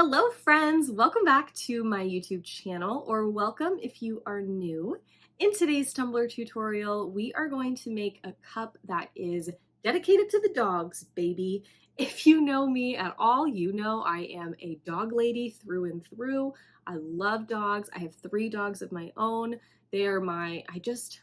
Hello friends, welcome back to my YouTube channel, or welcome if you are new. In today's Tumbler tutorial, we are going to make a cup that is dedicated to the dogs, baby. If you know me at all, you know I am a dog lady through and through. I love dogs. I have 3 dogs of my own. They are just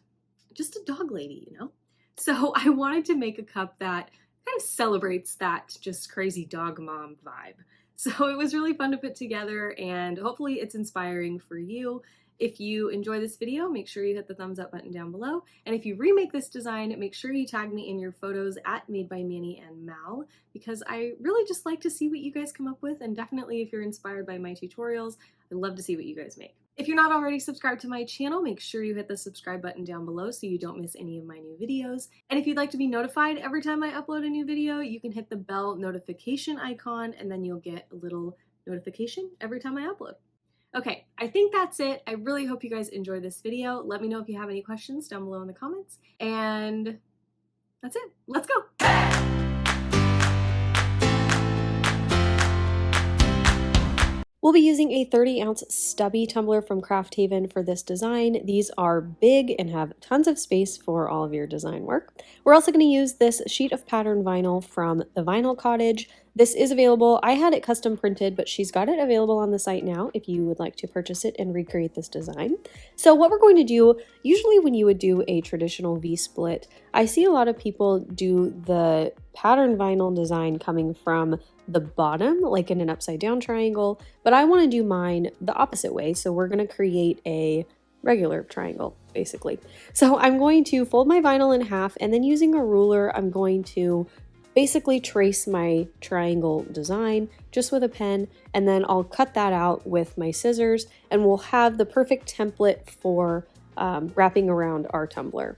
a dog lady, you know? So I wanted to make a cup that kind of celebrates that just crazy dog mom vibe. So it was really fun to put together, and hopefully it's inspiring for you. If you enjoy this video, make sure you hit the thumbs up button down below. And if you remake this design, make sure you tag me in your photos at Made by Manny and Mal, because I really just like to see what you guys come up with. And definitely if you're inspired by my tutorials, I love to see what you guys make. If you're not already subscribed to my channel, make sure you hit the subscribe button down below so you don't miss any of my new videos. And if you'd like to be notified every time I upload a new video, you can hit the bell notification icon, and then you'll get a little notification every time I upload. Okay, I think that's it. I really hope you guys enjoy this video. Let me know if you have any questions down below in the comments. And that's it. Let's go. We'll be using a 30-ounce stubby tumbler from Craft Haven for this design. These are big and have tons of space for all of your design work. We're also going to use this sheet of pattern vinyl from the Vinyl Cottage. This is available. I had it custom printed, but she's got it available on the site now if you would like to purchase it and recreate this design. So what we're going to do, usually when you would do a traditional V-split, I see a lot of people do the pattern vinyl design coming from the bottom, like in an upside down triangle, but I want to do mine the opposite way. So we're going to create a regular triangle, basically. So I'm going to fold my vinyl in half, and then using a ruler, I'm going to basically trace my triangle design just with a pen, and then I'll cut that out with my scissors, and we'll have the perfect template for wrapping around our tumbler.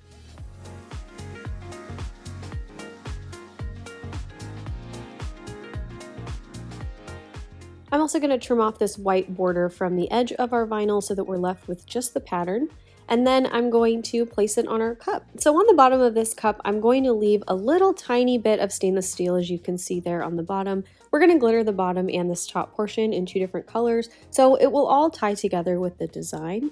I'm also going to trim off this white border from the edge of our vinyl so that we're left with just the pattern. And then I'm going to place it on our cup. So on the bottom of this cup, I'm going to leave a little tiny bit of stainless steel, as you can see there on the bottom. We're going to glitter the bottom and this top portion in 2 different colors, so it will all tie together with the design.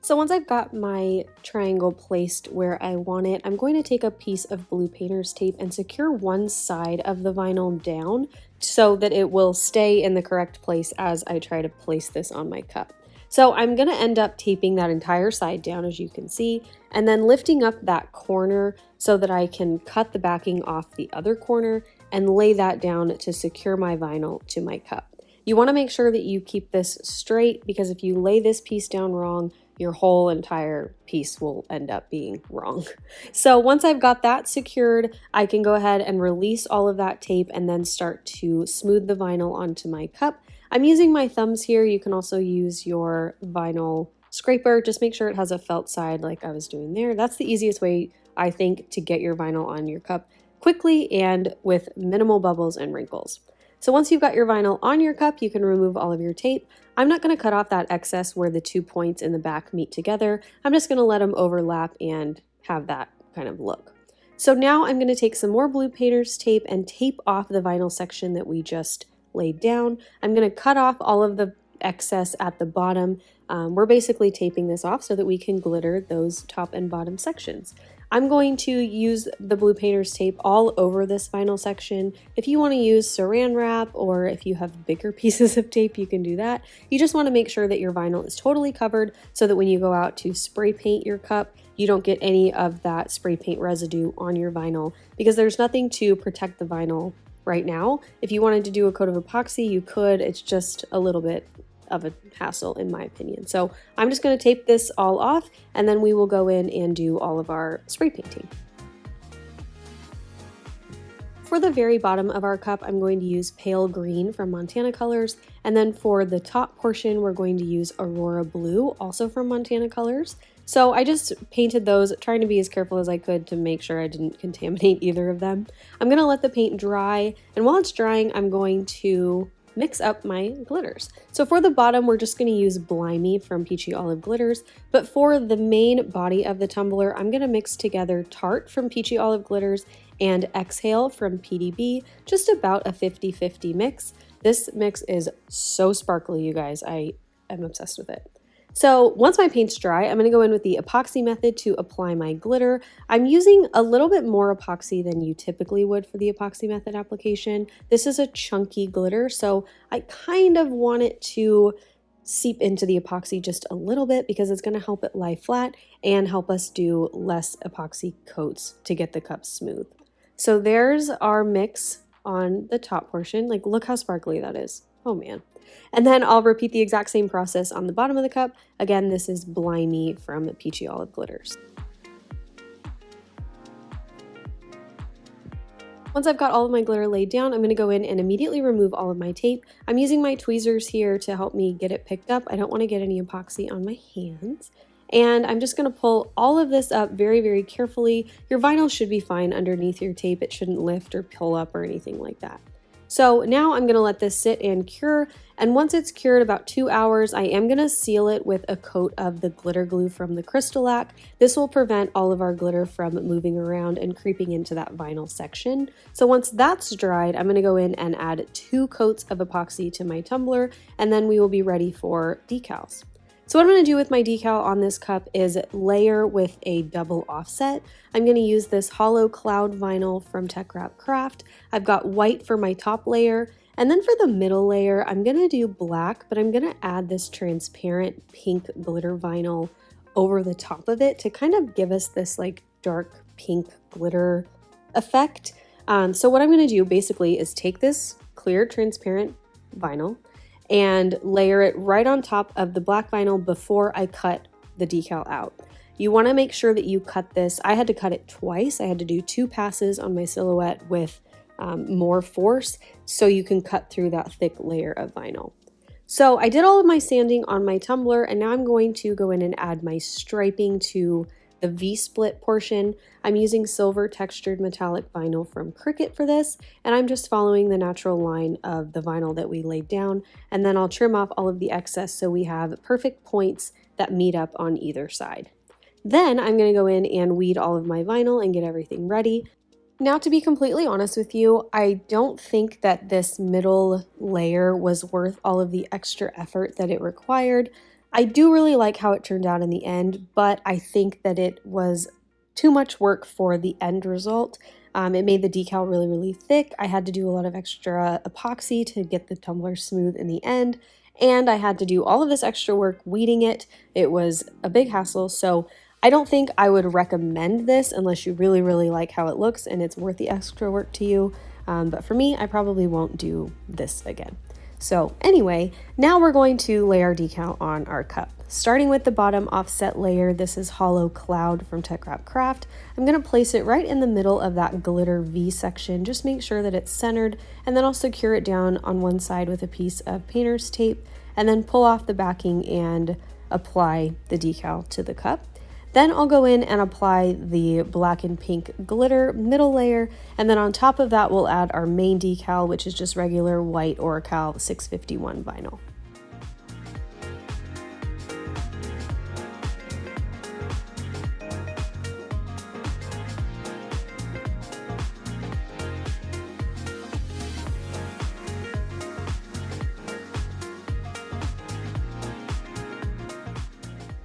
So once I've got my triangle placed where I want it, I'm going to take a piece of blue painter's tape and secure one side of the vinyl down so that it will stay in the correct place as I try to place this on my cup. So I'm going to end up taping that entire side down, as you can see, and then lifting up that corner so that I can cut the backing off the other corner and lay that down to secure my vinyl to my cup. You want to make sure that you keep this straight, because if you lay this piece down wrong, your whole entire piece will end up being wrong. So once I've got that secured, I can go ahead and release all of that tape and then start to smooth the vinyl onto my cup. I'm using my thumbs here. You can also use your vinyl scraper. Just make sure it has a felt side like I was doing there. That's the easiest way, I think, to get your vinyl on your cup quickly and with minimal bubbles and wrinkles. So once you've got your vinyl on your cup, you can remove all of your tape. I'm not going to cut off that excess where the 2 points in the back meet together. I'm just going to let them overlap and have that kind of look. So now I'm going to take some more blue painter's tape and tape off the vinyl section that we just laid down. I'm going to cut off all of the excess at the bottom. We're basically taping this off so that we can glitter those top and bottom sections. I'm going to use the blue painter's tape all over this vinyl section. If you want to use saran wrap, or if you have bigger pieces of tape, you can do that. You just want to make sure that your vinyl is totally covered so that when you go out to spray paint your cup, you don't get any of that spray paint residue on your vinyl, because there's nothing to protect the vinyl right now. If you wanted to do a coat of epoxy, you could. It's just a little bit of a hassle, in my opinion. So I'm just going to tape this all off, and then we will go in and do all of our spray painting. For the very bottom of our cup, I'm going to use pale green from Montana Colors, and then for the top portion, we're going to use Aurora Blue, also from Montana Colors. So I just painted those, trying to be as careful as I could to make sure I didn't contaminate either of them. I'm going to let the paint dry, and while it's drying, I'm going to mix up my glitters. So for the bottom, we're just going to use Blimey from Peachy Olive Glitters, but for the main body of the tumbler, I'm going to mix together Tart from Peachy Olive Glitters and Exhale from PDB, just about a 50-50 mix. This mix is so sparkly, you guys. I am obsessed with it. So once my paint's dry, I'm going to go in with the epoxy method to apply my glitter. I'm using a little bit more epoxy than you typically would for the epoxy method application. This is a chunky glitter, so I kind of want it to seep into the epoxy just a little bit because it's going to help it lie flat and help us do less epoxy coats to get the cup smooth. So there's our mix on the top portion. Like, look how sparkly that is. Oh man. And then I'll repeat the exact same process on the bottom of the cup. Again, this is Blimey from Peachy Olive Glitters. Once I've got all of my glitter laid down, I'm going to go in and immediately remove all of my tape. I'm using my tweezers here to help me get it picked up. I don't want to get any epoxy on my hands. And I'm just going to pull all of this up very, very carefully. Your vinyl should be fine underneath your tape. It shouldn't lift or pull up or anything like that. So now I'm going to let this sit and cure, and once it's cured about 2 hours, I am going to seal it with a coat of the glitter glue from the Crystalac. This will prevent all of our glitter from moving around and creeping into that vinyl section. So once that's dried, I'm going to go in and add 2 coats of epoxy to my tumbler, and then we will be ready for decals. So what I'm going to do with my decal on this cup is layer with a double offset. I'm going to use this hollow cloud vinyl from Tech Wrap Craft. I've got white for my top layer, and then for the middle layer, I'm going to do black, but I'm going to add this transparent pink glitter vinyl over the top of it to kind of give us this like dark pink glitter effect. So what I'm going to do basically is take this clear transparent vinyl and layer it right on top of the black vinyl before I cut the decal out. You want to make sure that you cut this. I had to cut it twice. I had to do 2 passes on my silhouette with more force so you can cut through that thick layer of vinyl. So I did all of my sanding on my tumbler, and now I'm going to go in and add my striping to the V-split portion. I'm using silver textured metallic vinyl from Cricut for this, and I'm just following the natural line of the vinyl that we laid down, and then I'll trim off all of the excess so we have perfect points that meet up on either side. Then I'm going to go in and weed all of my vinyl and get everything ready. Now, to be completely honest with you, I don't think that this middle layer was worth all of the extra effort that it required. I do really like how it turned out in the end, but I think that it was too much work for the end result. It made the decal really, really thick. I had to do a lot of extra epoxy to get the tumbler smooth in the end, and I had to do all of this extra work weeding it. It was a big hassle, so I don't think I would recommend this unless you really, really like how it looks and it's worth the extra work to you. But for me, I probably won't do this again. So anyway, now we're going to lay our decal on our cup. Starting with the bottom offset layer, this is Hollow Cloud from Tech Wrap Craft. I'm going to place it right in the middle of that glitter V section. Just make sure that it's centered, and then I'll secure it down on one side with a piece of painter's tape, and then pull off the backing and apply the decal to the cup. Then I'll go in and apply the black and pink glitter middle layer, and then on top of that we'll add our main decal, which is just regular white Oracal 651 vinyl.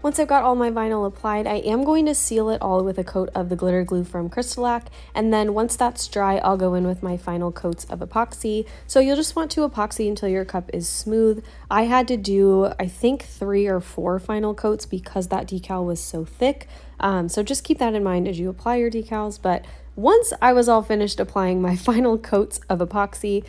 Once I've got all my vinyl applied, I am going to seal it all with a coat of the glitter glue from Crystalac, and then once that's dry, I'll go in with my final coats of epoxy. So you'll just want to epoxy until your cup is smooth. I had to do, I think, 3 or 4 final coats because that decal was so thick. So just keep that in mind as you apply your decals. But once I was all finished applying my final coats of epoxy,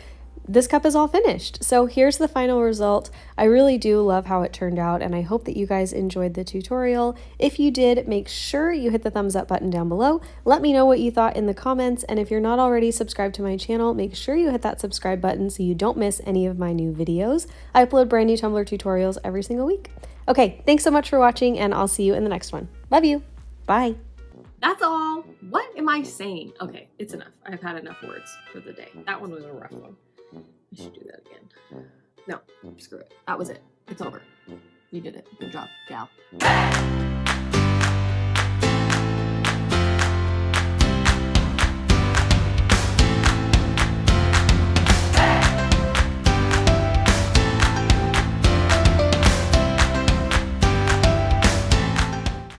this cup is all finished. So here's the final result. I really do love how it turned out, and I hope that you guys enjoyed the tutorial. If you did, make sure you hit the thumbs up button down below. Let me know what you thought in the comments, and if you're not already subscribed to my channel, make sure you hit that subscribe button so you don't miss any of my new videos. I upload brand new Tumbler tutorials every single week. Okay, thanks so much for watching, and I'll see you in the next one. Love you. Bye. That's all. What am I saying? Okay, it's enough. I've had enough words for the day. That one was a rough one. I should do that again. No, screw it. That was it. It's over. You did it. Good job, gal.